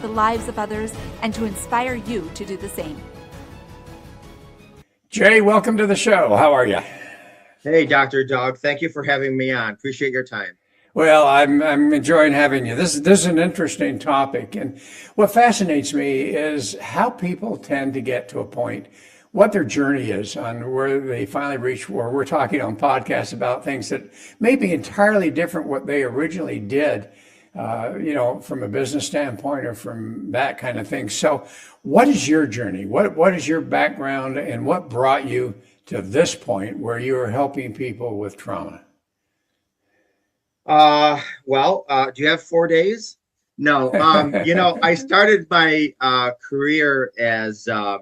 the lives of others and to inspire you to do the same. Jay, welcome to the show. How are you? Hey, Dr. Doug. Thank you for having me on. Appreciate your time. Well, I'm enjoying having you. This is an interesting topic, and what fascinates me is how people tend to get to a point, what their journey is on where they finally reach. Where we're talking on podcasts about things that may be entirely different what they originally did, from a business standpoint or from that kind of thing. So, what is your journey? What is your background, and what brought you to this point where you are helping people with trauma? Do you have 4 days? No. I started my career as a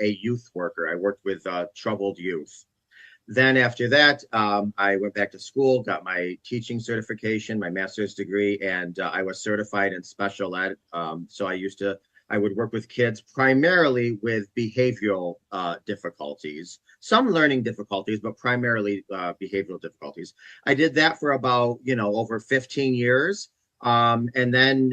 youth worker. I worked with troubled youth. Then after that, I went back to school, got my teaching certification, my master's degree, and I was certified in special ed. So I would work with kids primarily with behavioral difficulties, some learning difficulties, but primarily behavioral difficulties. I did that for about, over 15 years. And then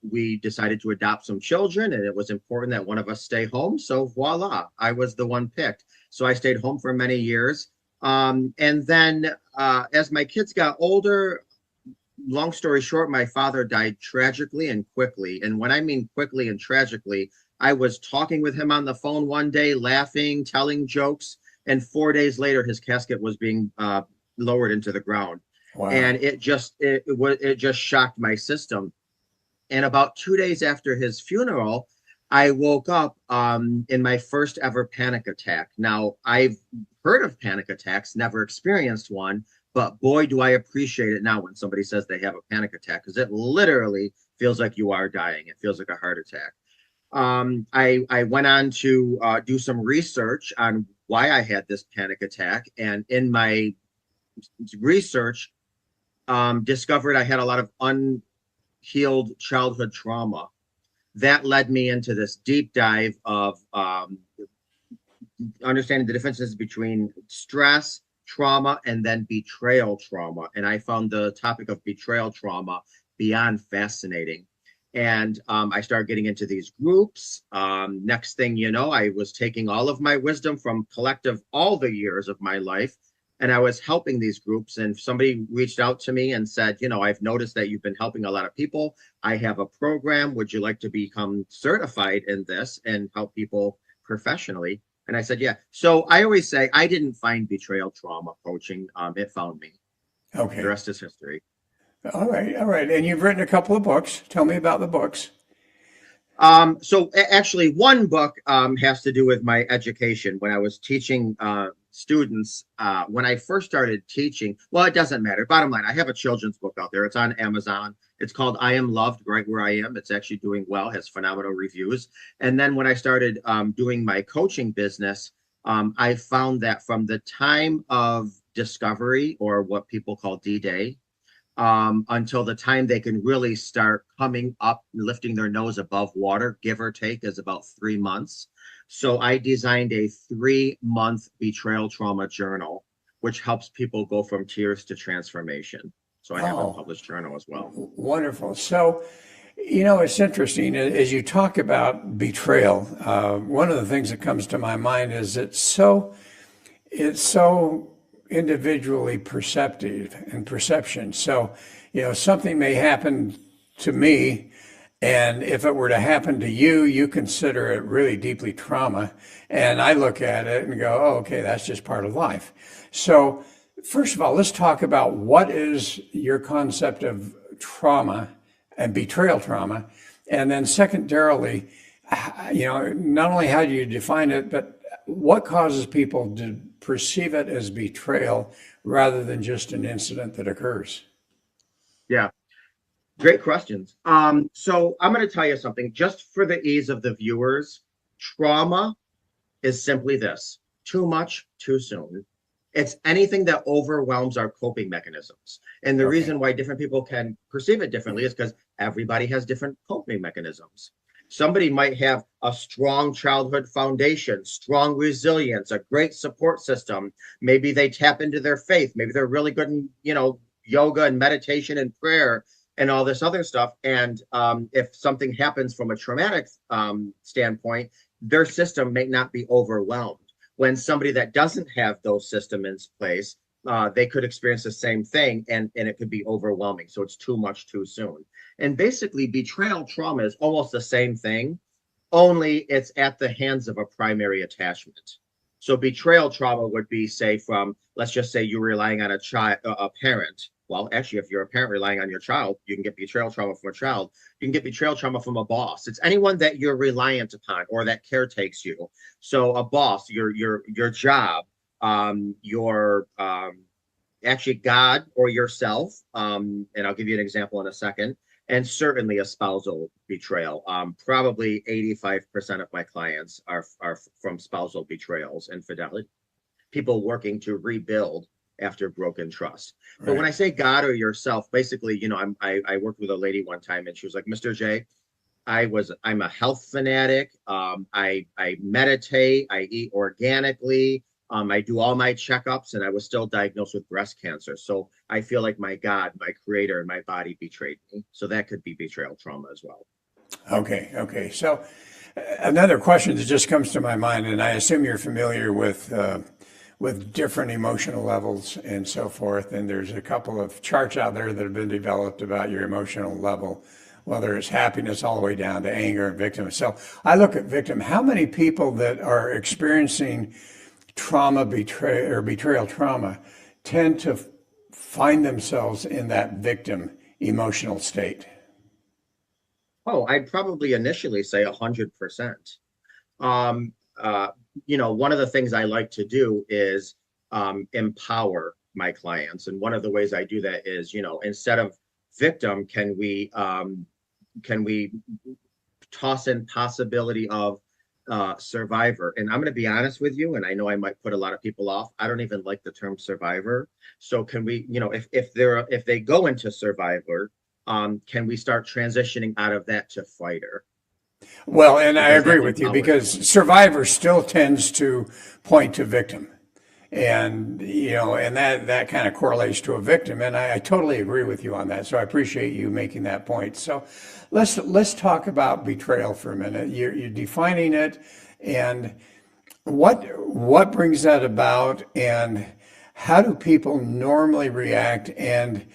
we decided to adopt some children, and it was important that one of us stay home. So voila, I was the one picked. So I stayed home for many years. And then as my kids got older, long story short, my father died tragically and quickly. And when I mean quickly and tragically, I was talking with him on the phone one day, laughing, telling jokes, and 4 days later, his casket was being lowered into the ground. Wow. And it just shocked my system. And about 2 days after his funeral, I woke up in my first ever panic attack. Now, I've heard of panic attacks, never experienced one. But boy, do I appreciate it now when somebody says they have a panic attack, because it literally feels like you are dying. It feels like a heart attack. I went on to do some research on why I had this panic attack. And in my research, discovered I had a lot of unhealed childhood trauma. That led me into this deep dive of understanding the differences between stress, trauma, and then betrayal trauma. And I found the topic of betrayal trauma beyond fascinating. And I started getting into these groups. Next thing you know, I was taking all of my wisdom from all the years of my life, and I was helping these groups. And somebody reached out to me and said, I've noticed that you've been helping a lot of people. I have a program. Would you like to become certified in this and help people professionally? And I said, yeah. So I always say I didn't find betrayal trauma coaching. It found me. Okay. The rest is history. All right. And you've written a couple of books. Tell me about the books. So actually, one book has to do with my education. When I was teaching students, when I first started teaching, well, it doesn't matter. Bottom line, I have a children's book out there. It's on Amazon. It's called I Am Loved, Right Where I Am. It's actually doing well, has phenomenal reviews. And then when I started doing my coaching business, I found that from the time of discovery, or what people call D-Day, until the time they can really start coming up, lifting their nose above water, give or take, is about 3 months. So I designed a 3-month betrayal trauma journal, which helps people go from tears to transformation. So I have a published journal as well. Wonderful. So, it's interesting as you talk about betrayal. One of the things that comes to my mind is it's so individually perceptive and perception. So, something may happen to me, and if it were to happen to you, you consider it really deeply trauma. And I look at it and go, oh, okay, that's just part of life. So first of all, let's talk about what is your concept of trauma and betrayal trauma. And then secondarily, not only how do you define it, but what causes people to perceive it as betrayal rather than just an incident that occurs? Yeah, great questions. So I'm going to tell you something, just for the ease of the viewers. Trauma is simply this: too much, too soon. It's anything that overwhelms our coping mechanisms. And the reason why different people can perceive it differently is because everybody has different coping mechanisms. Somebody might have a strong childhood foundation, strong resilience, a great support system. Maybe they tap into their faith. Maybe they're really good in, yoga and meditation and prayer. and all this other stuff. And if something happens from a traumatic standpoint, their system may not be overwhelmed. When somebody that doesn't have those systems in place, they could experience the same thing, and it could be overwhelming. So it's too much too soon. And basically, betrayal trauma is almost the same thing, only it's at the hands of a primary attachment. So betrayal trauma would be, say, from, let's just say you're relying on a parent. Well, actually, if you're a parent relying on your child, you can get betrayal trauma from a child. You can get betrayal trauma from a boss. It's anyone that you're reliant upon or that caretakes you. So a boss, your job, your actually God or yourself. And I'll give you an example in a second. And certainly a spousal betrayal. Probably 85% of my clients are from spousal betrayals, infidelity, people working to rebuild after broken trust. But when I say God or yourself, basically, I worked with a lady one time, and she was like, Mr. J, I'm a health fanatic. I meditate, I eat organically. I do all my checkups, and I was still diagnosed with breast cancer. So I feel like my God, my creator, and my body betrayed me. So that could be betrayal trauma as well. Okay. So another question that just comes to my mind, and I assume you're familiar with different emotional levels and so forth. And there's a couple of charts out there that have been developed about your emotional level, whether it's happiness all the way down to anger and victim. So I look at victim. How many people that are experiencing betrayal trauma tend to find themselves in that victim emotional state? Oh, I'd probably initially say 100%. One of the things I like to do is empower my clients. And one of the ways I do that is, instead of victim, can we toss in possibility of survivor? And I'm going to be honest with you, and I know I might put a lot of people off. I don't even like the term survivor. So can we, if they go into survivor, can we start transitioning out of that to fighter? Well, and I agree with you, because survivor still tends to point to victim. And, and that kind of correlates to a victim. And I totally agree with you on that. So I appreciate you making that point. So let's talk about betrayal for a minute. You're defining it, and what brings that about, and how do people normally react? And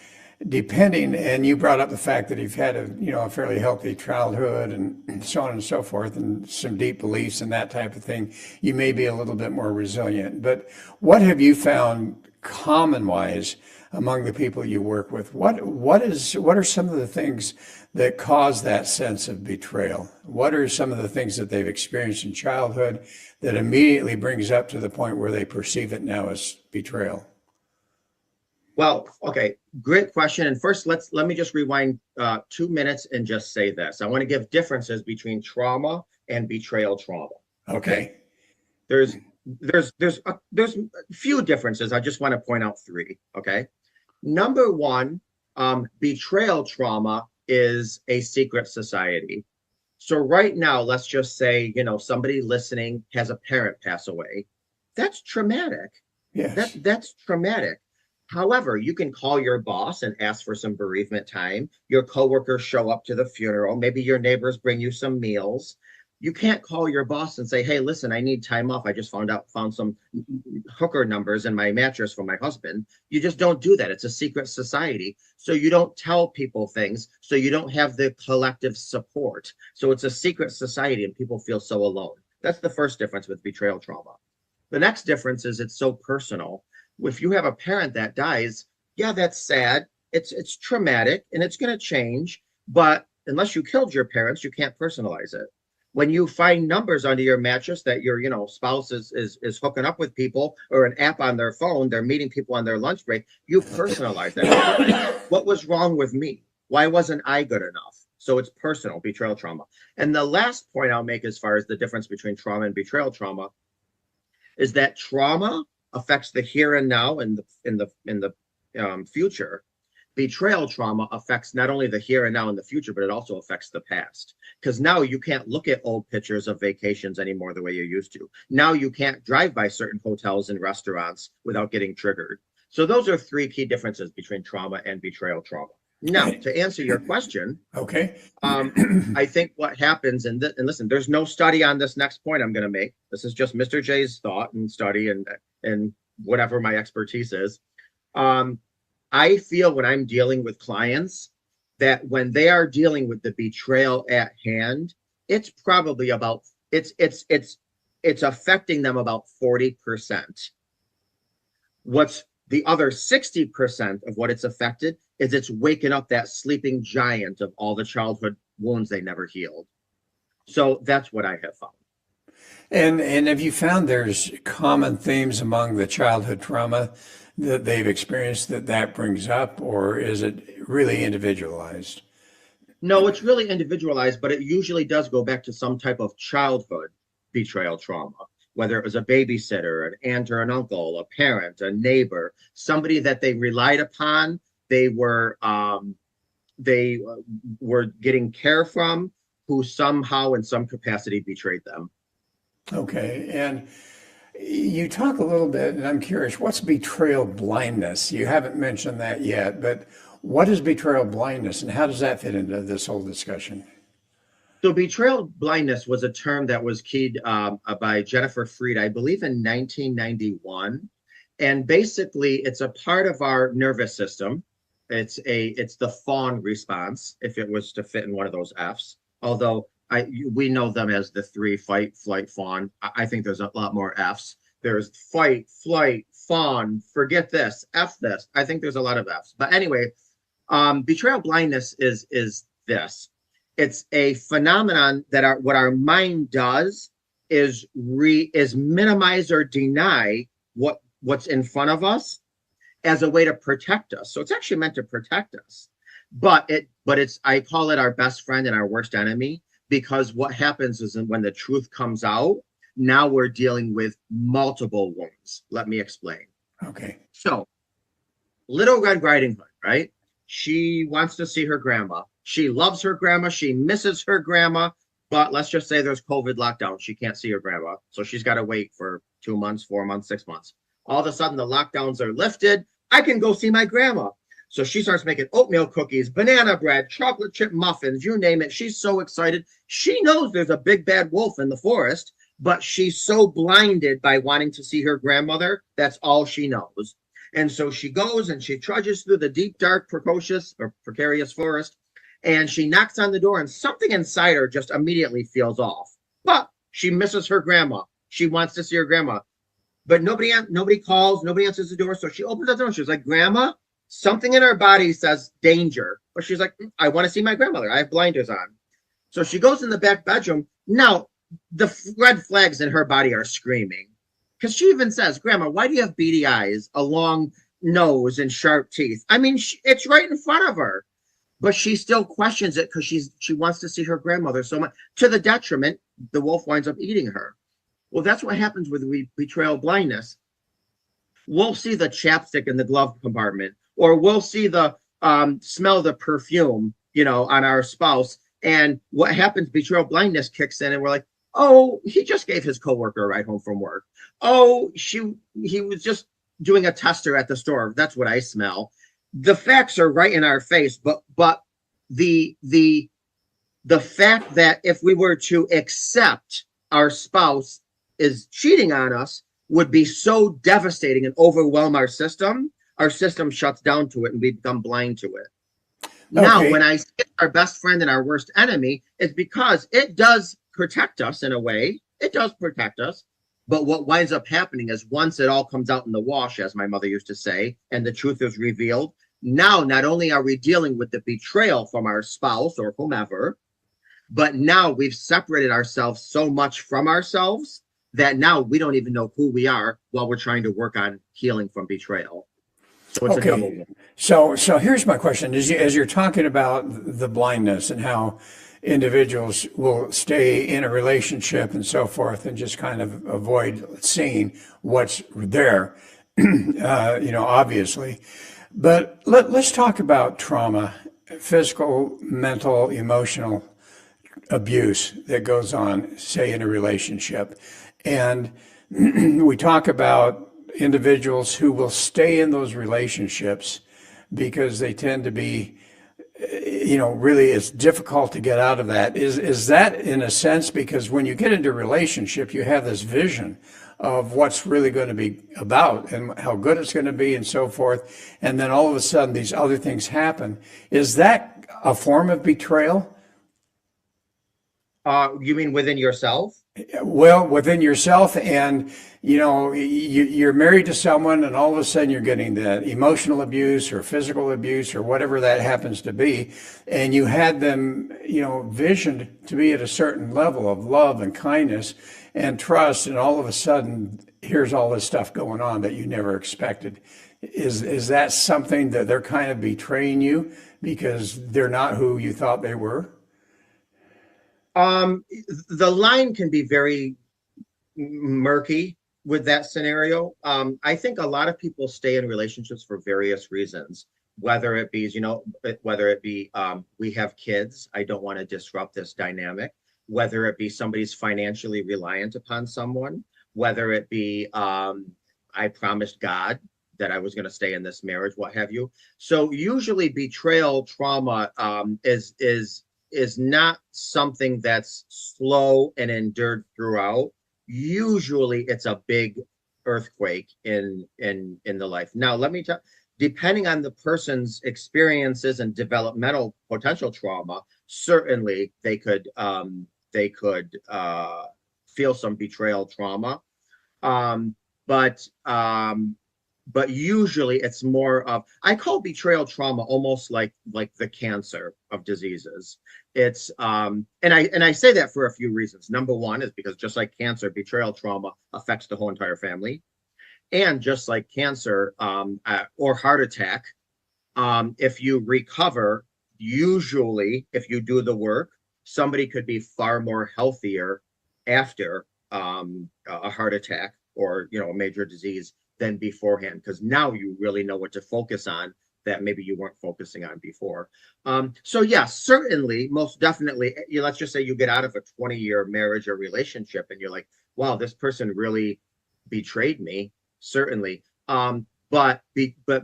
depending, and you brought up the fact that you've had a fairly healthy childhood and so on and so forth, and some deep beliefs and that type of thing, you may be a little bit more resilient. But what have you found common wise among the people you work with? What are some of the things that cause that sense of betrayal? What are some of the things that they've experienced in childhood that immediately brings up to the point where they perceive it now as betrayal? Well, okay, great question. And first, let me just rewind 2 minutes and just say this. I want to give differences between trauma and betrayal trauma. Okay. There's a few differences. I just want to point out 3. Okay. Number 1, betrayal trauma is a secret society. So right now, let's just say, somebody listening has a parent pass away. That's traumatic. Yes. That's traumatic. However, you can call your boss and ask for some bereavement time. Your coworkers show up to the funeral. Maybe your neighbors bring you some meals. You can't call your boss and say, hey, listen, I need time off. I just found some hooker numbers in my mattress from my husband. You just don't do that. It's a secret society. So you don't tell people things. So you don't have the collective support. So it's a secret society, and people feel so alone. That's the first difference with betrayal trauma. The next difference is it's so personal. If you have a parent that dies, yeah, that's sad. It's traumatic, and it's going to change. But unless you killed your parents, you can't personalize it. When you find numbers under your mattress that your spouse is hooking up with people, or an app on their phone, they're meeting people on their lunch break, you personalize that. What was wrong with me? Why wasn't I good enough? So it's personal, betrayal trauma. And the last point I'll make as far as the difference between trauma and betrayal trauma is that trauma affects the here and now and in the future. Betrayal trauma affects not only the here and now and the future, but it also affects the past. Because now you can't look at old pictures of vacations anymore the way you used to. Now you can't drive by certain hotels and restaurants without getting triggered. So those are 3 key differences between trauma and betrayal trauma. Now, to answer your question, Okay. I think what happens, and listen, there's no study on this next point I'm going to make. This is just Mr. J's thought and study and whatever my expertise is. I feel when I'm dealing with clients that when they are dealing with the betrayal at hand, it's probably about it's affecting them about 40%. What's the other 60% of what it's affected is it's waking up that sleeping giant of all the childhood wounds they never healed. So that's what I have found. And have you found there's common themes among the childhood trauma that they've experienced that brings up, or is it really individualized? No, it's really individualized, but it usually does go back to some type of childhood betrayal trauma, whether it was a babysitter, an aunt or an uncle, a parent, a neighbor, somebody that they relied upon, they were getting care from, who somehow in some capacity betrayed them. Okay. And you talk a little bit, and I'm curious, what's betrayal blindness? You haven't mentioned that yet, but what is betrayal blindness and how does that fit into this whole discussion? So betrayal blindness was a term that was keyed by Jennifer Freed, I believe in 1991. And basically it's a part of our nervous system. It's the fawn response, if it was to fit in one of those Fs. Although we know them as the three: fight, flight, fawn. I think there's a lot more Fs. There's fight, flight, fawn, forget this, F this. I think there's a lot of Fs. But anyway, betrayal blindness is this. It's a phenomenon that what our mind does is minimize or deny what's in front of us as a way to protect us. So it's actually meant to protect us. But it's I call it our best friend and our worst enemy, because what happens is when the truth comes out, now we're dealing with multiple wounds. Let me explain. Okay. So Little Red Riding Hood, right? She wants to see her grandma. She loves her grandma. She misses her grandma. But let's just say there's COVID lockdown. She can't see her grandma. So she's got to wait for 2 months, 4 months, 6 months. All of a sudden, the lockdowns are lifted. I can go see my grandma. So she starts making oatmeal cookies, banana bread, chocolate chip muffins, you name it. She's so excited. She knows there's a big bad wolf in the forest, but she's so blinded by wanting to see her grandmother. That's all she knows. And so she goes and she trudges through the deep, dark, precarious forest. And she knocks on the door and something inside her just immediately feels off. But she misses her grandma. She wants to see her grandma. But nobody calls, nobody answers the door. So she opens the door and she's like, Grandma, something in her body says danger. But she's like, I want to see my grandmother. I have blinders on. So she goes in the back bedroom. Now, the red flags in her body are screaming. Because she even says, Grandma, why do you have beady eyes, a long nose, and sharp teeth? I mean, it's right in front of her. But she still questions it because she wants to see her grandmother so much, to the detriment, the wolf winds up eating her. Well, that's what happens with betrayal blindness. We'll see the chapstick in the glove compartment, or we'll see the smell the perfume, on our spouse. And what happens, betrayal blindness kicks in and we're like, oh, he just gave his coworker a ride home from work. Oh, he was just doing a tester at the store. That's what I smell. The facts are right in our face, but the fact that if we were to accept our spouse is cheating on us would be so devastating and overwhelm our system shuts down to it and we become blind to it. Okay. Now, when I say our best friend and our worst enemy, it's because it does protect us in a way. It does protect us. But what winds up happening is once it all comes out in the wash, as my mother used to say, and the truth is revealed, now not only are we dealing with the betrayal from our spouse or whomever, but now we've separated ourselves so much from ourselves that now we don't even know who we are while we're trying to work on healing from betrayal. So it's a double win. So here's my question. As you're talking about the blindness and how individuals will stay in a relationship and so forth and just kind of avoid seeing what's there, obviously. But let's talk about trauma, physical, mental, emotional abuse that goes on, say, in a relationship. And we talk about individuals who will stay in those relationships because they tend to be really it's difficult to get out of that. Is that in a sense because when you get into a relationship, you have this vision of what's really going to be about and how good it's going to be and so forth, and then all of a sudden these other things happen. Is that a form of betrayal? You mean within yourself? Well, within yourself, and you're married to someone, and all of a sudden you're getting the emotional abuse or physical abuse or whatever that happens to be, and you had them, visioned to be at a certain level of love and kindness and trust, and all of a sudden here's all this stuff going on that you never expected. Is that something that they're kind of betraying you because they're not who you thought they were? Um, the line can be very murky with that scenario. I think a lot of people stay in relationships for various reasons, whether it be, we have kids, I don't want to disrupt this dynamic, whether it be somebody's financially reliant upon someone, whether it be, I promised God that I was going to stay in this marriage, what have you. So usually betrayal trauma is not something that's slow and endured throughout. Usually it's a big earthquake in the life. Now, let me tell, depending on the person's experiences and developmental potential trauma, certainly they could feel some betrayal trauma. Um, but but usually it's more of, I call betrayal trauma almost like the cancer of diseases. It's and I say that for a few reasons. Number one is because just like cancer, betrayal trauma affects the whole entire family. And just like cancer or heart attack, if you recover, usually if you do the work, somebody could be far more healthier after a heart attack or a major disease than beforehand, because now you really know what to focus on that maybe you weren't focusing on before. So yeah, certainly, most definitely, let's just say you get out of a 20-year marriage or relationship and you're like, wow, this person really betrayed me. Certainly. But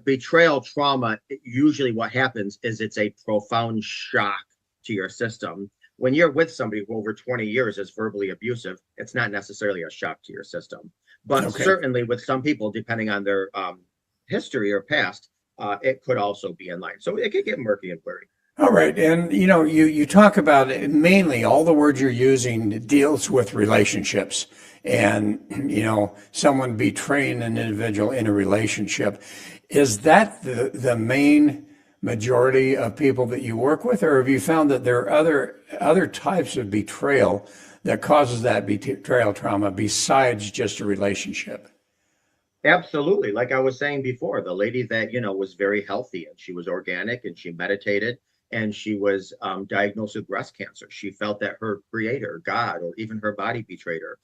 betrayal trauma, usually what happens is it's a profound shock to your system. When you're with somebody who over 20 years is verbally abusive, it's not necessarily a shock to your system. But Okay. certainly with some people, depending on their history or past, it could also be in line. So it could get murky and blurry. All right. And you talk about it, mainly all the words you're using deals with relationships and, someone betraying an individual in a relationship. Is that the main majority of people that you work with, or have you found that there are other types of betrayal that causes that betrayal trauma besides just a relationship? Absolutely. Like I was saying before, the lady that, was very healthy and she was organic and she meditated and she was diagnosed with breast cancer. She felt that her creator, God, or even her body betrayed her.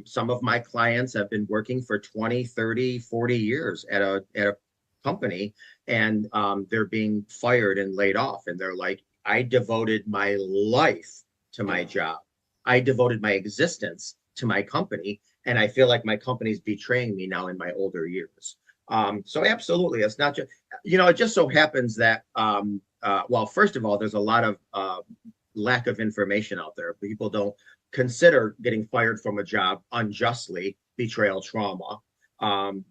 Some of my clients have been working for 20, 30, 40 years at a company, and they're being fired and laid off. And they're like, I devoted my life to my job. I devoted my existence to my company. And I feel like my company's betraying me now in my older years. So absolutely, it's not just, it just so happens that, well, first of all, there's a lot of lack of information out there. People don't consider getting fired from a job unjustly betrayal trauma.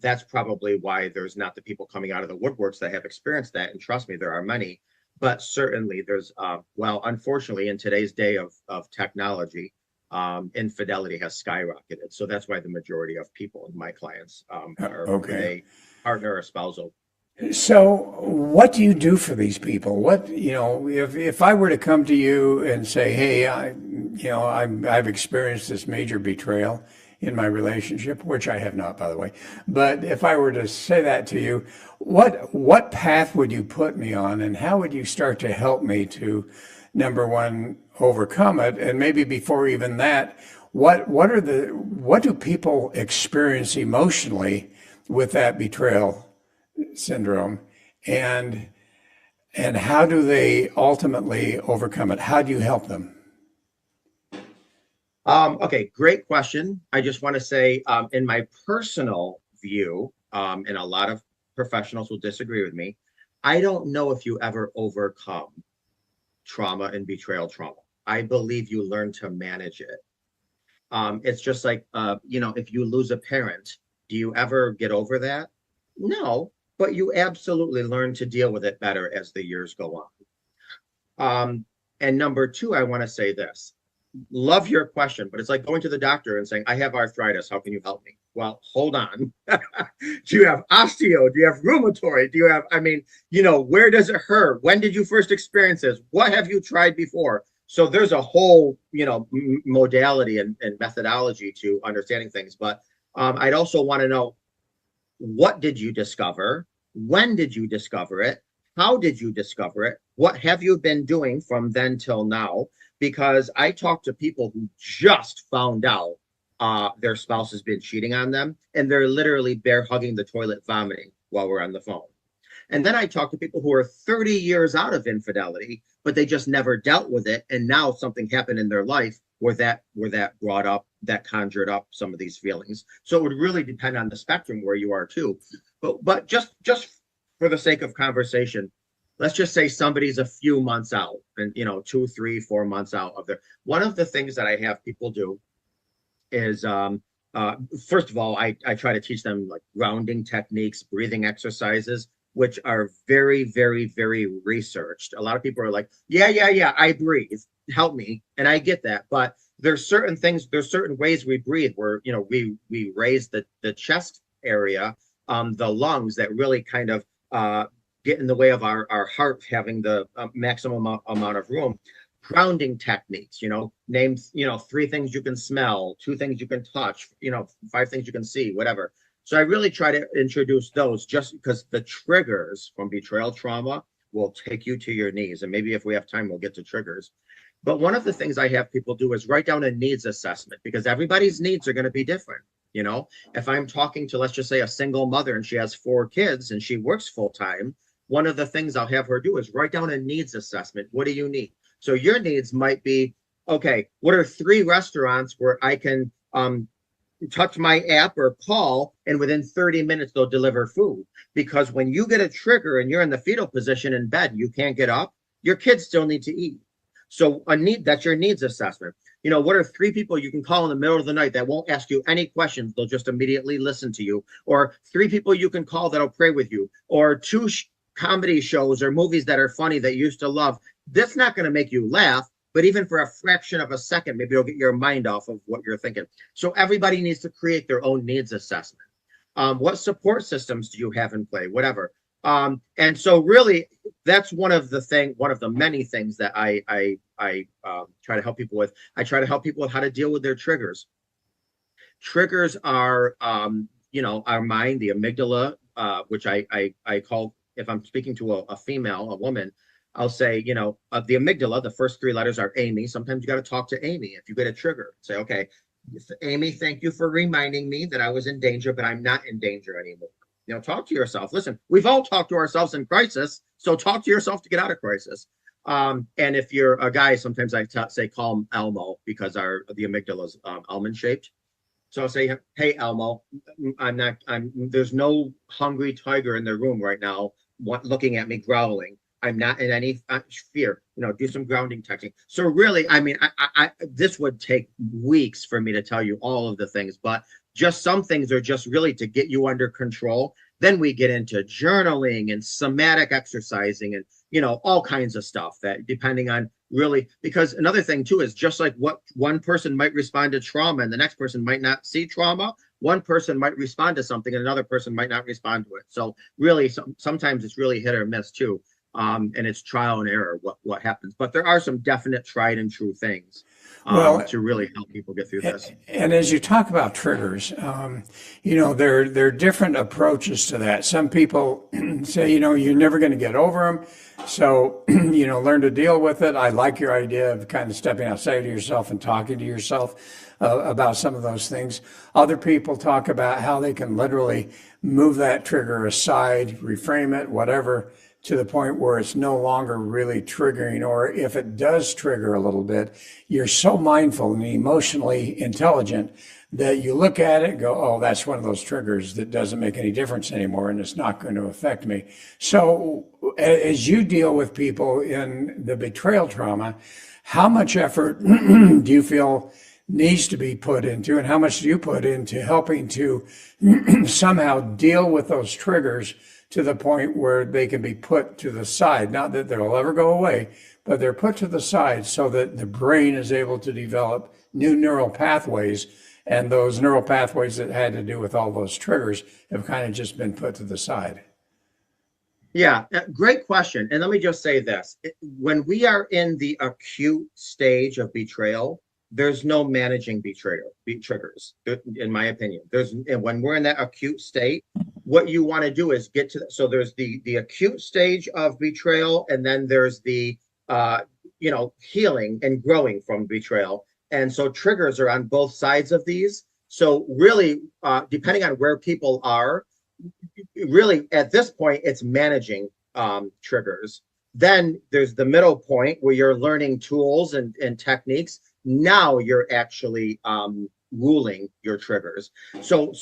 That's probably why there's not the people coming out of the woodworks that have experienced that. And trust me, there are many. But certainly there's, well, unfortunately, in today's day of technology, infidelity has skyrocketed. So that's why the majority of people, my clients, are Okay. a partner or spousal. So, what do you do for these people? What, if I were to come to you and say, "Hey, I've experienced this major betrayal in my relationship," which I have not, by the way, but if I were to say that to you, what path would you put me on, and how would you start to help me to, number one, overcome it, and maybe before even that, what do people experience emotionally with that betrayal syndrome, and how do they ultimately overcome it? How do you help them? Okay, great question. I just want to say, in my personal view, and a lot of professionals will disagree with me, I don't know if you ever overcome trauma and betrayal trauma. I believe you learn to manage it. It's just like, if you lose a parent, do you ever get over that? No, but you absolutely learn to deal with it better as the years go on. And number two, I want to say this. Love your question, but it's like going to the doctor and saying, I have arthritis. How can you help me? Well, hold on. Do you have osteo? Do you have rheumatoid? Do you have, where does it hurt? When did you first experience this? What have you tried before? So there's a whole, modality and methodology to understanding things. But I'd also want to know, what did you discover? When did you discover it? How did you discover it? What have you been doing from then till now? Because I talk to people who just found out their spouse has been cheating on them, and they're literally bear hugging the toilet vomiting while we're on the phone. And then I talk to people who are 30 years out of infidelity, but they just never dealt with it. And now something happened in their life where that brought up, that conjured up some of these feelings. So it would really depend on the spectrum where you are too. But just for the sake of conversation, let's just say somebody's a few months out and 2, 3, 4 months out of there. One of the things that I have people do is first of all, I try to teach them like grounding techniques, breathing exercises, which are very, very, very researched. A lot of people are like, yeah, I breathe, help me. And I get that. But there's certain things, there's certain ways we breathe where, we raise the chest area, the lungs that really kind of get in the way of our heart having the maximum amount of room. Grounding techniques, name, 3 things you can smell, 2 things you can touch, 5 things you can see, whatever. So I really try to introduce those just because the triggers from betrayal trauma will take you to your knees. And maybe if we have time, we'll get to triggers. But one of the things I have people do is write down a needs assessment because everybody's needs are going to be different. If I'm talking to, let's just say, a single mother and she has 4 kids and she works full time, one of the things I'll have her do is write down a needs assessment. What do you need? So your needs might be, okay, what are 3 restaurants where I can touch my app or call and within 30 minutes they'll deliver food? Because when you get a trigger and you're in the fetal position in bed, you can't get up, your kids still need to eat. So that's your needs assessment. What are 3 people you can call in the middle of the night that won't ask you any questions? They'll just immediately listen to you. Or 3 people you can call that'll pray with you. Or 2 comedy shows or movies that are funny that you used to love. That's not going to make you laugh, but even for a fraction of a second, maybe it'll get your mind off of what you're thinking. So everybody needs to create their own needs assessment. What support systems do you have in play? Whatever. And so really, that's one of the many things that I try to help people with. I try to help people with how to deal with their triggers. Triggers are, our mind, the amygdala, which I call, if I'm speaking to a female, a woman, I'll say, the amygdala, the first 3 letters are Amy. Sometimes you got to talk to Amy. If you get a trigger, say, okay, Amy, thank you for reminding me that I was in danger, but I'm not in danger anymore. Talk to yourself. Listen, we've all talked to ourselves in crisis. So talk to yourself to get out of crisis. And if you're a guy, sometimes I say, call him Elmo because the amygdala is almond shaped. So I'll say, hey, Elmo, there's no hungry tiger in the room right now looking at me growling. I'm not in any fear, do some grounding technique. So really, I this would take weeks for me to tell you all of the things, but just some things are just really to get you under control. Then we get into journaling and somatic exercising and, all kinds of stuff that depending on really, because another thing too is just like what one person might respond to trauma and the next person might not see trauma. One person might respond to something and another person might not respond to it. So really, sometimes it's really hit or miss too. And it's trial and error what happens. But there are some definite tried and true things to really help people get through this. And as you talk about triggers, there are different approaches to that. Some people say, you're never going to get over them. So, learn to deal with it. I like your idea of kind of stepping outside of yourself and talking to yourself about some of those things. Other people talk about how they can literally move that trigger aside, reframe it, whatever, to the point where it's no longer really triggering, or if it does trigger a little bit, you're so mindful and emotionally intelligent that you look at it and go, oh, that's one of those triggers that doesn't make any difference anymore and it's not going to affect me. So as you deal with people in the betrayal trauma, how much effort do you feel needs to be put into, and how much do you put into helping to somehow deal with those triggers to the point where they can be put to the side? Not that they'll ever go away, but they're put to the side so that the brain is able to develop new neural pathways, and those neural pathways that had to do with all those triggers have kind of just been put to the side. Yeah, great question. And let me just say this. When we are in the acute stage of betrayal, there's no managing triggers, in my opinion. And when we're in that acute state, what you want to do is get to so there's the acute stage of betrayal, and then there's the healing and growing from betrayal. And so triggers are on both sides of these. So really, depending on where people are, really at this point, it's managing triggers. Then there's the middle point where you're learning tools and techniques. Now you're actually ruling your triggers. So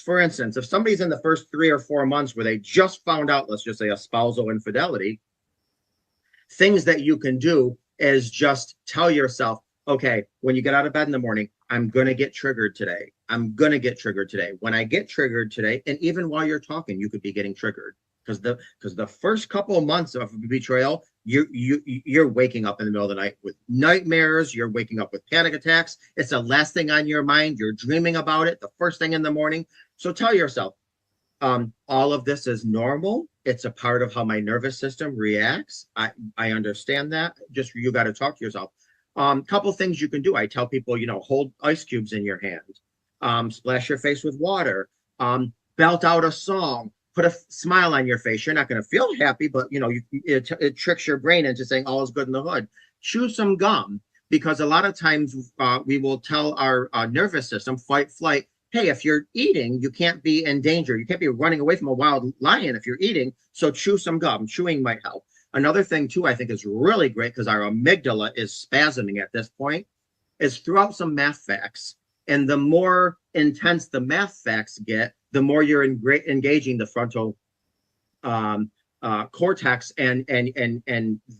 for instance, if somebody's in the first 3 or 4 months where they just found out, let's just say, a spousal infidelity, things that you can do is just tell yourself, okay, when you get out of bed in the morning, I'm going to get triggered today. I'm going to get triggered today. When I get triggered today, and even while you're talking, you could be getting triggered, because the first couple of months of betrayal, you're waking up in the middle of the night with nightmares. You're waking up with panic attacks. It's the last thing on your mind. You're dreaming about it the first thing in the morning. So tell yourself, all of this is normal. It's a part of how my nervous system reacts. I understand that. Just you got to talk to yourself. Couple things you can do. I tell people, hold ice cubes in your hand, splash your face with water, belt out a song, put a smile on your face. You're not going to feel happy, but it tricks your brain into saying all is good in the hood. Chew some gum, because a lot of times we will tell our nervous system, fight, flight, hey, if you're eating, you can't be in danger. You can't be running away from a wild lion if you're eating. So chew some gum. Chewing might help. Another thing, too, I think is really great, because our amygdala is spasming at this point, is throw out some math facts. And the more intense the math facts get, the more you're engaging the frontal cortex, and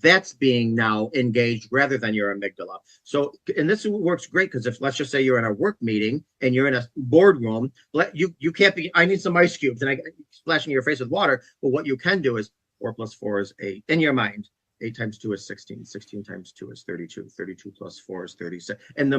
that's being now engaged rather than your amygdala. So, and this works great, because if, let's just say, you're in a work meeting and you're in a boardroom, you can't be, I need some ice cubes, and I splashing your face with water. But what you can do is 4 + 4 is 8. In your mind, 8 × 2 is 16. 16 × 2 is 32. 32 + 4 is 36. And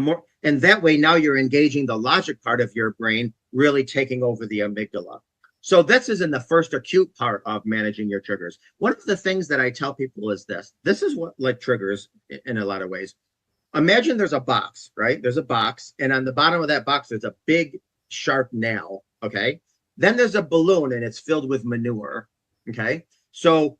that way, now you're engaging the logic part of your brain, really taking over the amygdala. So this is in the first acute part of managing your triggers. One of the things that I tell people is this. This is what like triggers in a lot of ways. Imagine there's a box, right? There's a box, and on the bottom of that box, there's a big sharp nail, okay? Then there's a balloon, and it's filled with manure, okay? So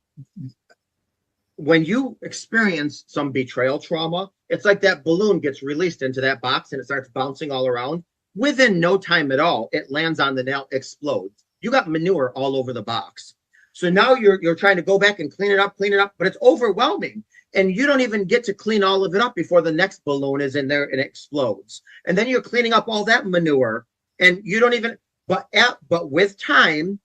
when you experience some betrayal trauma, it's like that balloon gets released into that box and it starts bouncing all around. Within no time at all, it lands on the nail, explodes. You got manure all over the box. So now you're trying to go back and clean it up, but it's overwhelming. And you don't even get to clean all of it up before the next balloon is in there and it explodes. And then you're cleaning up all that manure, and you don't even, but with time,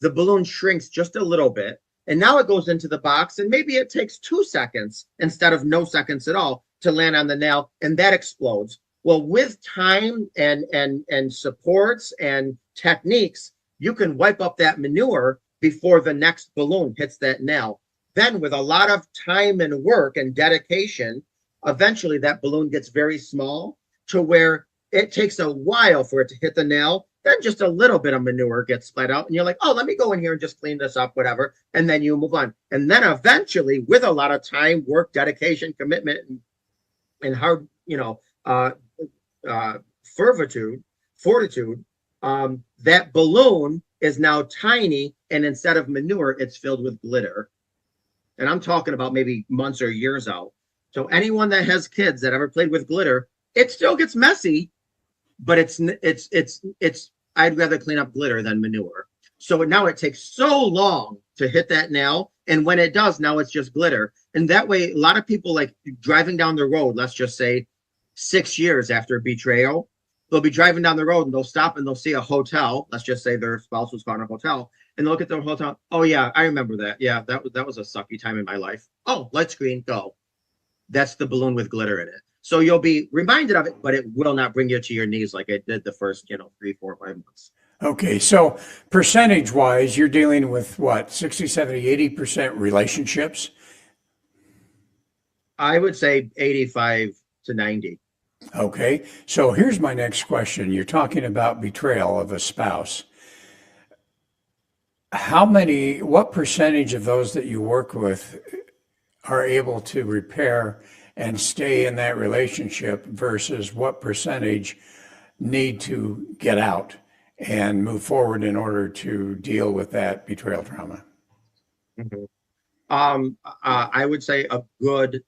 the balloon shrinks just a little bit, and now it goes into the box, and maybe it takes 2 seconds instead of no seconds at all to land on the nail, and that explodes. Well, with time and supports and techniques, you can wipe up that manure before the next balloon hits that nail. Then, with a lot of time and work and dedication, eventually that balloon gets very small, to where it takes a while for it to hit the nail. Then just a little bit of manure gets spread out, and you're like, oh, let me go in here and just clean this up, whatever. And then you move on. And then eventually, with a lot of time, work, dedication, commitment, and hard, fortitude, that balloon is now tiny, and instead of manure, it's filled with glitter. And I'm talking about maybe months or years out. So anyone that has kids that ever played with glitter, it still gets messy, but it's I'd rather clean up glitter than manure. So now it takes so long to hit that nail. And when it does, now it's just glitter. And that way, a lot of people like driving down the road, let's just say 6 years after betrayal, they'll be driving down the road and they'll stop and they'll see a hotel. Let's just say their spouse was found in a hotel and they'll look at the hotel. Oh yeah, I remember that. Yeah, that was a sucky time in my life. Oh, light screen, go. That's the balloon with glitter in it. So you'll be reminded of it, but it will not bring you to your knees like it did the first, 3, 4, 5 months. Okay, so percentage wise, you're dealing with what, 60, 70, 80% relationships? I would say 85 to 90. Okay, so here's my next question. You're talking about betrayal of a spouse. What percentage of those that you work with are able to repair and stay in that relationship versus what percentage need to get out and move forward in order to deal with that betrayal trauma? Mhm. I would say a good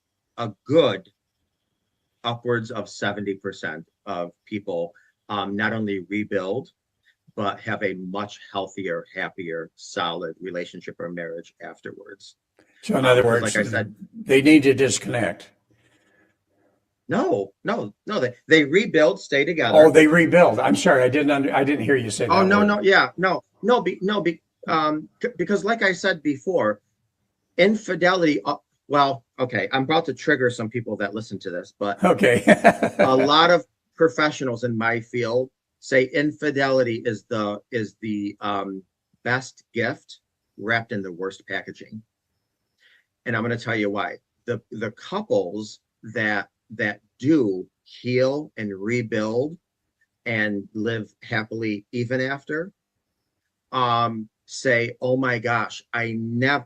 upwards of 70% of people not only rebuild, but have a much healthier, happier, solid relationship or marriage afterwards. So in other Because words, like I said, they need to disconnect. no, they rebuild, stay Oh, together. they rebuild. I'm sorry, I didn't hear you say Oh, that no, word. no, yeah, because like I said before, infidelity, well, okay, I'm about to trigger some people that listen to this, but Okay. a lot of professionals in my field say infidelity is the best gift wrapped in the worst packaging. And I'm going to tell you why. The couples that do heal and rebuild and live happily even after say, oh my gosh,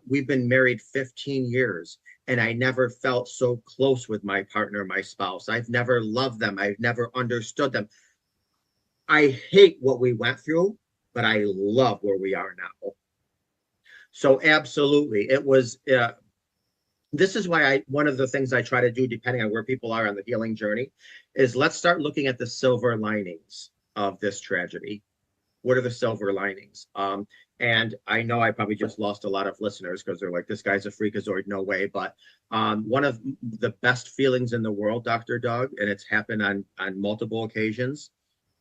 we've been married 15 years and I never felt so close with my partner, my spouse. I've never loved them. I've never understood them. I hate what we went through, but I love where we are now. So absolutely, this is why one of the things I try to do, depending on where people are on the healing journey, is let's start looking at the silver linings of this tragedy. What are the silver linings? And I know I probably just lost a lot of listeners because they're like, this guy's a freakazoid, no way. But one of the best feelings in the world, Dr. Doug, and it's happened on multiple occasions,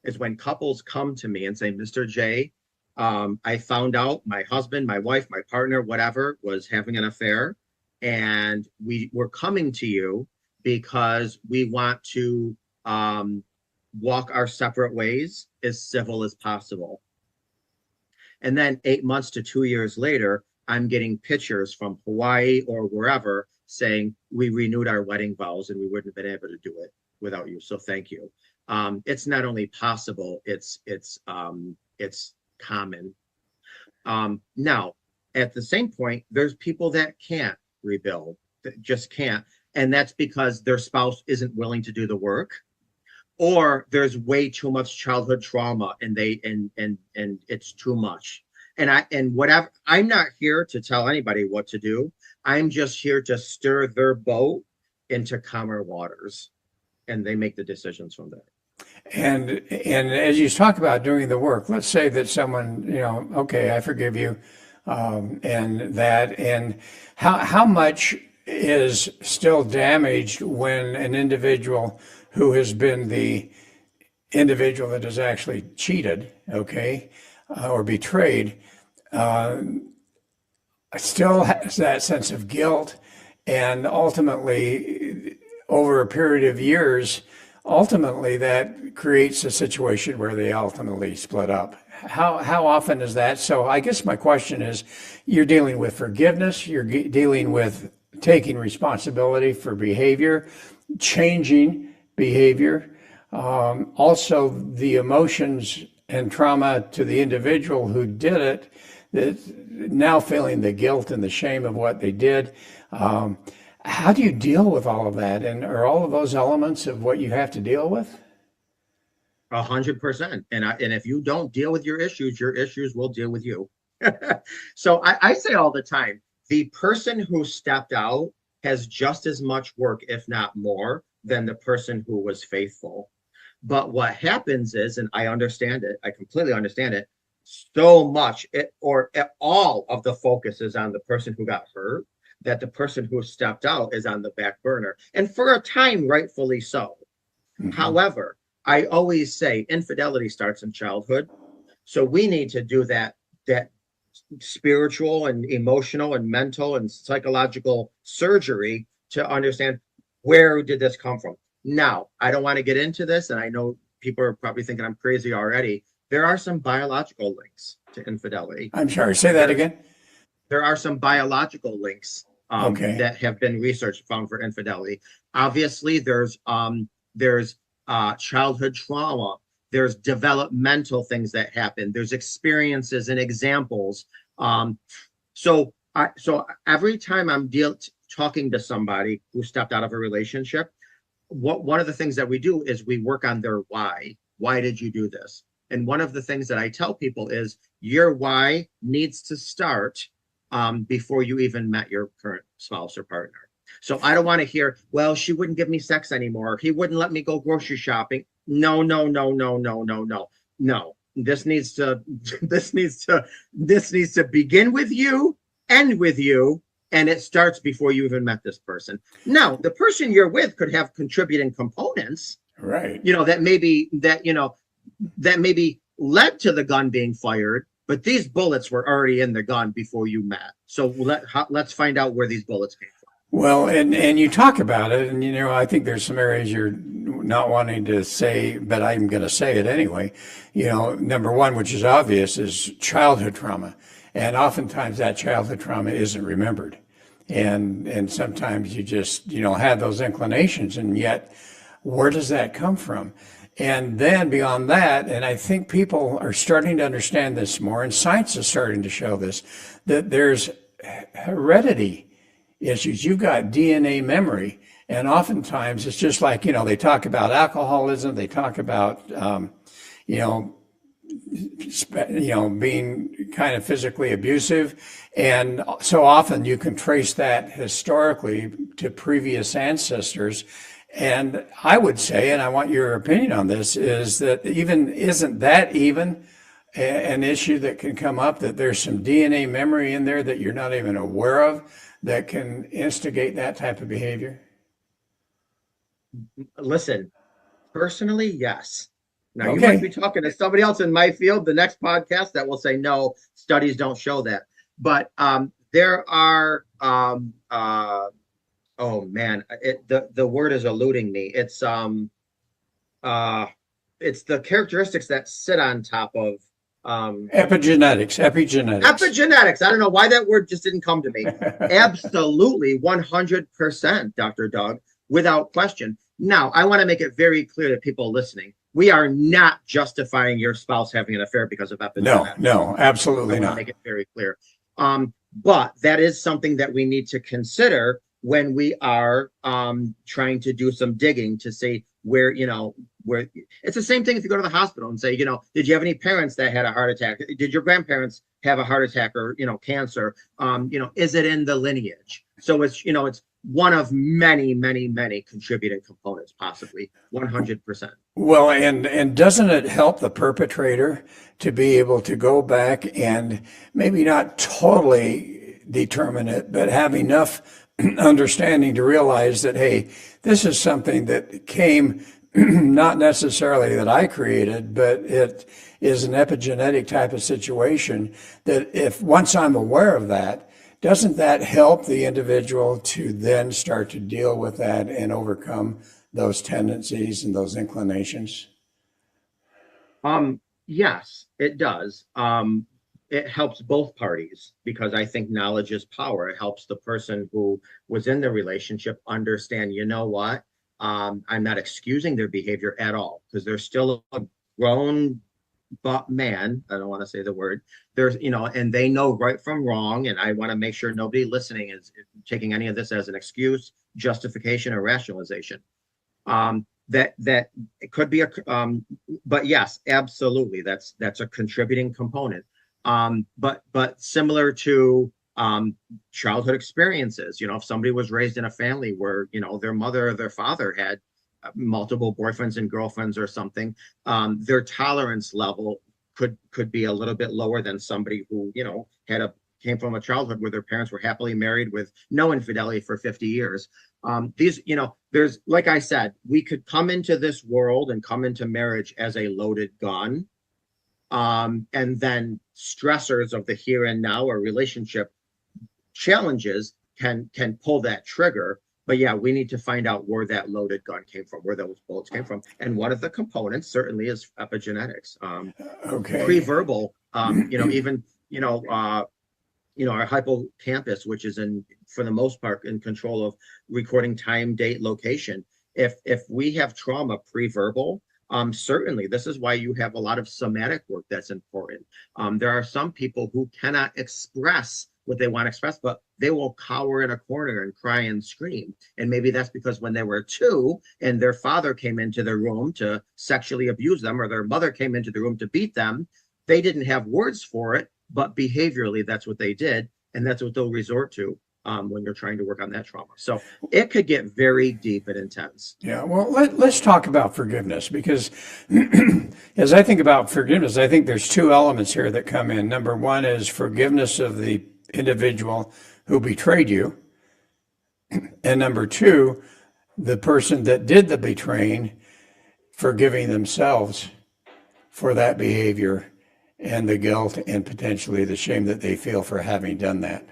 is when couples come to me and say, Mr. J, I found out my husband, my wife, my partner, whatever, was having an affair. And we were coming to you because we want to walk our separate ways as civil as possible. And then 8 months to 2 years later, I'm getting pictures from Hawaii or wherever saying we renewed our wedding vows and we wouldn't have been able to do it without you. So thank you. It's not only possible, it's common. Now, at the same point, there's people that can't rebuild, that just can't, and that's because their spouse isn't willing to do the work, or there's way too much childhood trauma and it's too much. And whatever, I'm not here to tell anybody what to do. I'm just here to stir their boat into calmer waters, and they make the decisions from there. And as you talk about doing the work, let's say that someone, okay, I forgive you, and how much is still damaged when an individual who has been the individual that has actually cheated, okay, or betrayed, still has that sense of guilt, and ultimately, over a period of years, ultimately that creates a situation where they ultimately split up. How often is that? So I guess my question is, you're dealing with forgiveness, you're dealing with taking responsibility for behavior, changing behavior, also the emotions and trauma to the individual who did it, that now feeling the guilt and the shame of what they did. How do you deal with all of that? And are all of those elements of what you have to deal with? 100%. And if you don't deal with your issues will deal with you. So I say all the time, the person who stepped out has just as much work, if not more, than the person who was faithful. But what happens is, and I understand it, I completely understand it, so much all of the focus is on the person who got hurt, that the person who stepped out is on the back burner, and for a time rightfully so. Mhm. However, I always say infidelity starts in childhood, so we need to do that spiritual and emotional and mental and psychological surgery to understand, where did this come from. Now, I don't want to get into this, and I know people are probably thinking I'm crazy already. There are some biological links to infidelity. I'm sorry, say that There, again. there are some biological links Okay. that have been researched found for infidelity. Obviously, there's childhood trauma. There's developmental things that happen. There's experiences and examples. Um, so every time I'm talking to somebody who stepped out of a relationship, one of the things that we do is we work on their why. Why did you do this? And one of the things that I tell people is your why needs to start before you even met your current spouse or partner. So I don't want to hear, well, she wouldn't give me sex anymore. He wouldn't let me go grocery shopping. No, no, no, no, no, no, no, no. This needs to begin with you, end with you, and it starts before you even met this person. Now, the person you're with could have contributing components, Right. that maybe led to the gun being fired, but these bullets were already in the gun before you met. So let's find out where these bullets came from. Well, and you talk about it, and I think there's some areas you're not wanting to say, but I'm going to say it anyway. Number one, which is obvious, is childhood trauma, and oftentimes that childhood trauma isn't remembered, and sometimes you just have those inclinations, and yet where does that come from? And then beyond that, and I think people are starting to understand this more, and science is starting to show this, that there's heredity issues. You've got DNA memory, and oftentimes it's just like, they talk about alcoholism, they talk about, being kind of physically abusive. And so often you can trace that historically to previous ancestors. And I would say, and I want your opinion on this, is that isn't that even an issue that can come up, that there's some DNA memory in there that you're not even aware of that can instigate that type of behavior? Listen, personally, yes. Now, you might be Okay. talking to somebody else in my field, the next podcast, that will say, no, studies don't show that. But there are, oh man, the word is eluding me. It's the characteristics that sit on top of Epigenetics. epigenetics. I don't know why that word just didn't come to me. Absolutely, 100%, Dr. Doug, without question. Now, I want to make it very clear to people listening. We are not justifying your spouse having an affair because of epigenetics. No, absolutely I want to not. make it very clear. But that is something that we need to consider when we are trying to do some digging to see where it's the same thing if you go to the hospital and say, did you have any parents that had a heart attack? Did your grandparents have a heart attack or, cancer? Is it in the lineage? So it's one of many, many, many contributing components, possibly 100%. Well, and doesn't it help the perpetrator to be able to go back and maybe not totally determine it, but have enough understanding to realize that, hey, this is something that came not necessarily that I created, but it is an epigenetic type of situation that if once I'm aware of that, doesn't that help the individual to then start to deal with that and overcome those tendencies and those inclinations? Yes, it does. It helps both parties because I think knowledge is power. It helps the person who was in the relationship understand, you know what? I'm not excusing their behavior at all because they're still a grown man. I don't want to say the word. And they know right from wrong. And I want to make sure nobody listening is taking any of this as an excuse, justification, or rationalization. That it could be but yes, absolutely, that's a contributing component. But similar to childhood experiences, if somebody was raised in a family where their mother or their father had multiple boyfriends and girlfriends or something, their tolerance level could be a little bit lower than somebody who, came from a childhood where their parents were happily married with no infidelity for 50 years. There's, like I said, we could come into this world and come into marriage as a loaded gun. And then stressors of the here and now or relationship challenges can pull that trigger. But yeah, we need to find out where that loaded gun came from, where those bullets came from. And one of the components certainly is epigenetics. Okay. Pre-verbal, even, our hippocampus, which is for the most part, in control of recording time, date, location. If we have trauma pre-verbal, certainly this is why you have a lot of somatic work that's important. There are some people who cannot express what they want to express, but they will cower in a corner and cry and scream. And maybe that's because when they were 2 and their father came into the room to sexually abuse them, or their mother came into the room to beat them, they didn't have words for it, but behaviorally, that's what they did. And that's what they'll resort to when you're trying to work on that trauma. So it could get very deep and intense. Yeah, well, let's talk about forgiveness, because as I think about forgiveness, I think there's 2 elements here that come in. Number 1 is forgiveness of the individual who betrayed you. And number 2, the person that did the betraying, forgiving themselves for that behavior and the guilt and potentially the shame that they feel for having done that.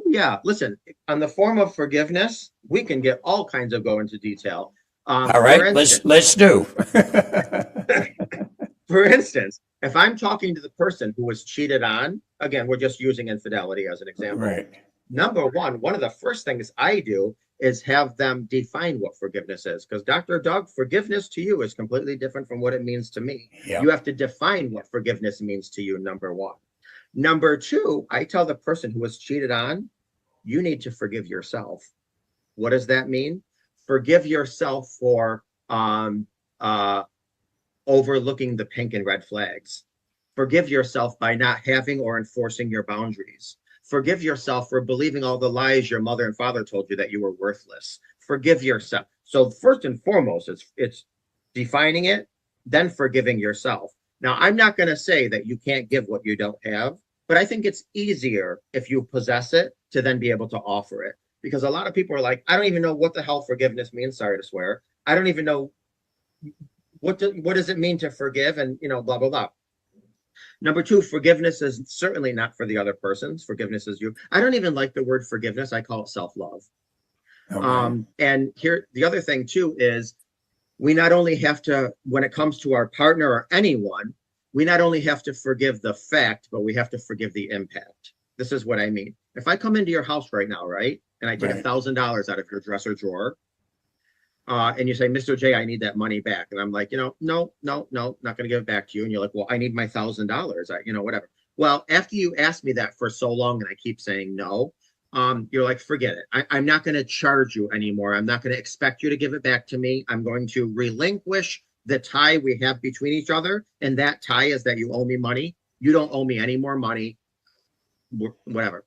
Yeah, listen, on the form of forgiveness, we can get all kinds of go into detail. All right, let's do. For instance, if I'm talking to the person who was cheated on, again, we're just using infidelity as an example. Right. Number one of the first things I do is have them define what forgiveness is. Because Dr. Doug, forgiveness to you is completely different from what it means to me. Yeah. You have to define what forgiveness means to you, number 1. Number 2, I tell the person who was cheated on, you need to forgive yourself. What does that mean? Forgive yourself for overlooking the pink and red flags. Forgive yourself by not having or enforcing your boundaries. Forgive yourself for believing all the lies your mother and father told you that you were worthless. Forgive yourself. So first and foremost, it's defining it, then forgiving yourself. Now, I'm not going to say that you can't give what you don't have, but I think it's easier if you possess it to then be able to offer it. Because a lot of people are like, I don't even know what the hell forgiveness means. Sorry to swear. I don't even know what does it mean to forgive, and blah, blah, blah. Number 2, forgiveness is certainly not for the other persons. Forgiveness is you. I don't even like the word forgiveness. I call it self-love. Okay. And here, the other thing too is we not only have to, when it comes to our partner or anyone, we not only have to forgive the fact, but we have to forgive the impact. This is what I mean. If I come into your house right now, right, and I take $1,000 out of your dresser drawer, and you say, Mr. J, I need that money back. And I'm like, no, not going to give it back to you. And you're like, well, I need my $1,000, whatever. Well, after you ask me that for so long and I keep saying no, you're like, forget it. I'm not going to charge you anymore. I'm not going to expect you to give it back to me. I'm going to relinquish the tie we have between each other. And that tie is that you owe me money. You don't owe me any more money, whatever.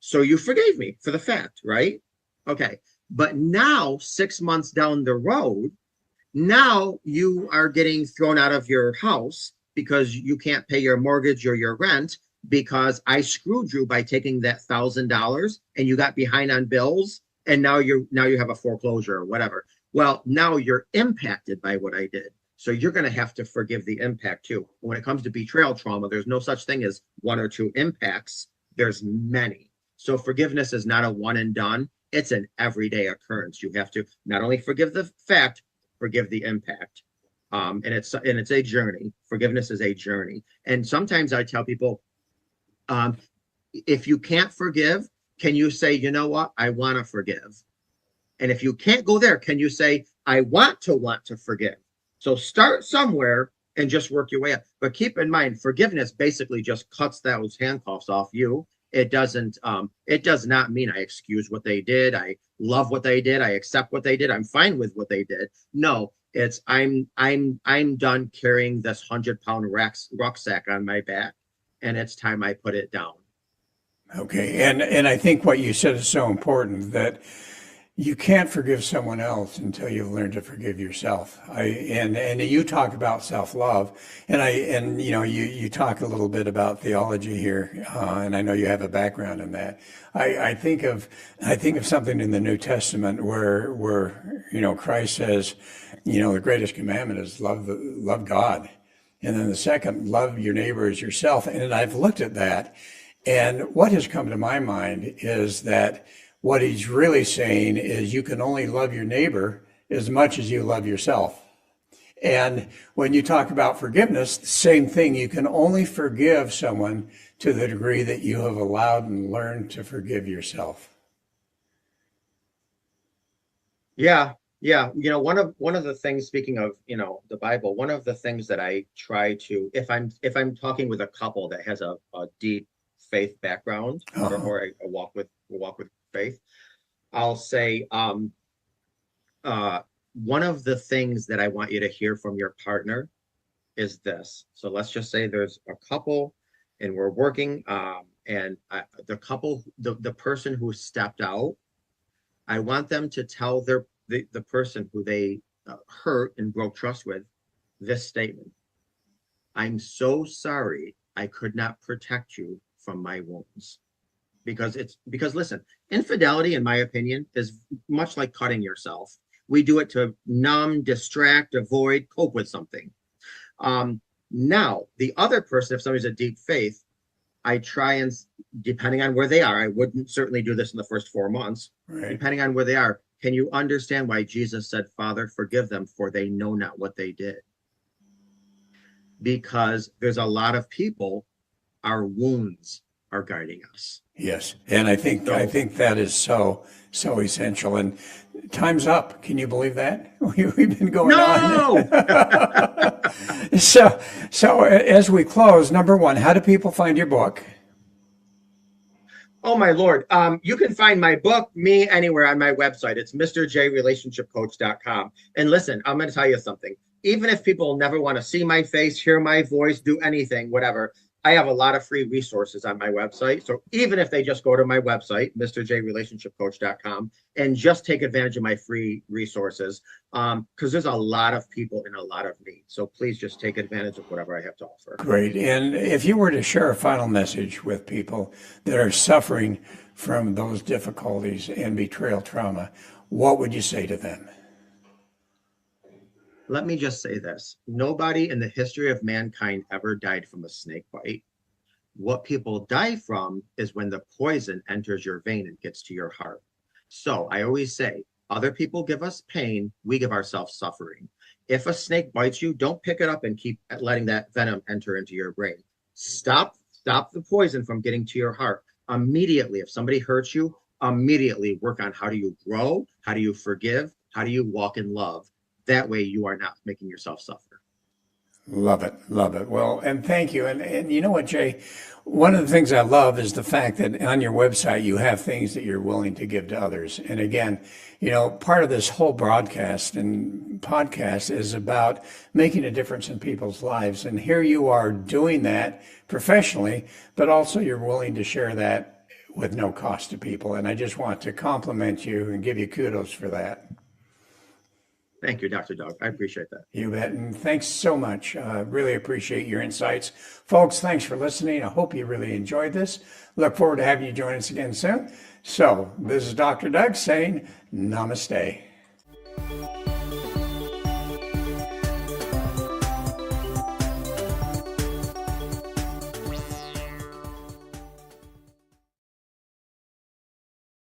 So you forgave me for the fact, right? Okay. But now, 6 months down the road, now you are getting thrown out of your house because you can't pay your mortgage or your rent because I screwed you by taking that $1,000 and you got behind on bills, and now you have a foreclosure or whatever. Well, now you're impacted by what I did. So you're going to have to forgive the impact too. When it comes to betrayal trauma, there's no such thing as 1 or 2 impacts. There's many. So forgiveness is not a one and done. It's an everyday occurrence. You have to not only forgive the fact, forgive the impact. And it's a journey. Forgiveness is a journey. And sometimes I tell people, if you can't forgive, can you say, you know what? I want to forgive. And if you can't go there, can you say, I want to forgive? So start somewhere and just work your way up. But keep in mind, forgiveness basically just cuts those handcuffs off you. It does not mean I excuse what they did. I love what they did. I accept what they did. I'm fine with what they did. No, it's I'm done carrying this 100-pound rucksack on my back, and it's time I put it down. Okay. And I think what you said is so important, that You can't forgive someone else until you've learned to forgive yourself. And you talk about self-love, and you talk a little bit about theology here, and I know you have a background in that. I think of something in the New Testament where Christ says, the greatest commandment is love God, and then the second, love your neighbor as yourself. And I've looked at that, and what has come to my mind is that what he's really saying is you can only love your neighbor as much as you love yourself. And when you talk about forgiveness, the same thing. You can only forgive someone to the degree that you have allowed and learned to forgive yourself. Yeah, yeah. One of the things, speaking of, the Bible, one of the things that I try to, if I'm talking with a couple that has a deep faith background, or a walk with faith, I'll say, one of the things that I want you to hear from your partner is this. So let's just say there's a couple and we're working, and the person who stepped out, I want them to tell the person who they hurt and broke trust with this statement: I'm so sorry I could not protect you from my wounds. Because listen, infidelity, in my opinion, is much like cutting yourself. We do it to numb, distract, avoid, cope with something. Now, the other person, if somebody's a deep faith, I try and, depending on where they are, I wouldn't certainly do this in the first 4 months. Right. Depending on where they are, can you understand why Jesus said, Father, forgive them, for they know not what they did? Because there's a lot of people, our wounds are guiding us. Yes, and I think that is so essential. And time's up. Can you believe that? We've been going on. So as we close, number one, how do people find your book? Oh my Lord. You can find my book, me, anywhere on my website. It's mrjrelationshipcoach.com. And listen, I'm going to tell you something. Even if people never want to see my face, hear my voice, do anything, whatever, I have a lot of free resources on my website. So even if they just go to my website, mrjrelationshipcoach.com, and just take advantage of my free resources, because there's a lot of people in a lot of need. So please just take advantage of whatever I have to offer. Great. And if you were to share a final message with people that are suffering from those difficulties and betrayal trauma, what would you say to them? Let me just say this. Nobody in the history of mankind ever died from a snake bite. What people die from is when the poison enters your vein and gets to your heart. So I always say, other people give us pain, we give ourselves suffering. If a snake bites you, don't pick it up and keep letting that venom enter into your brain. Stop the poison from getting to your heart. Immediately, if somebody hurts you, immediately work on how do you grow, how do you forgive, how do you walk in love. That way you are not making yourself suffer. Love it. Love it. Well, and thank you. And you know what, Jay? One of the things I love is the fact that on your website, you have things that you're willing to give to others. And again, part of this whole broadcast and podcast is about making a difference in people's lives. And here you are doing that professionally, but also you're willing to share that with no cost to people. And I just want to compliment you and give you kudos for that. Thank you, Dr. Doug. I appreciate that. You bet. And thanks so much. Really appreciate your insights. Folks, thanks for listening. I hope you really enjoyed this. Look forward to having you join us again soon. So this is Dr. Doug saying namaste.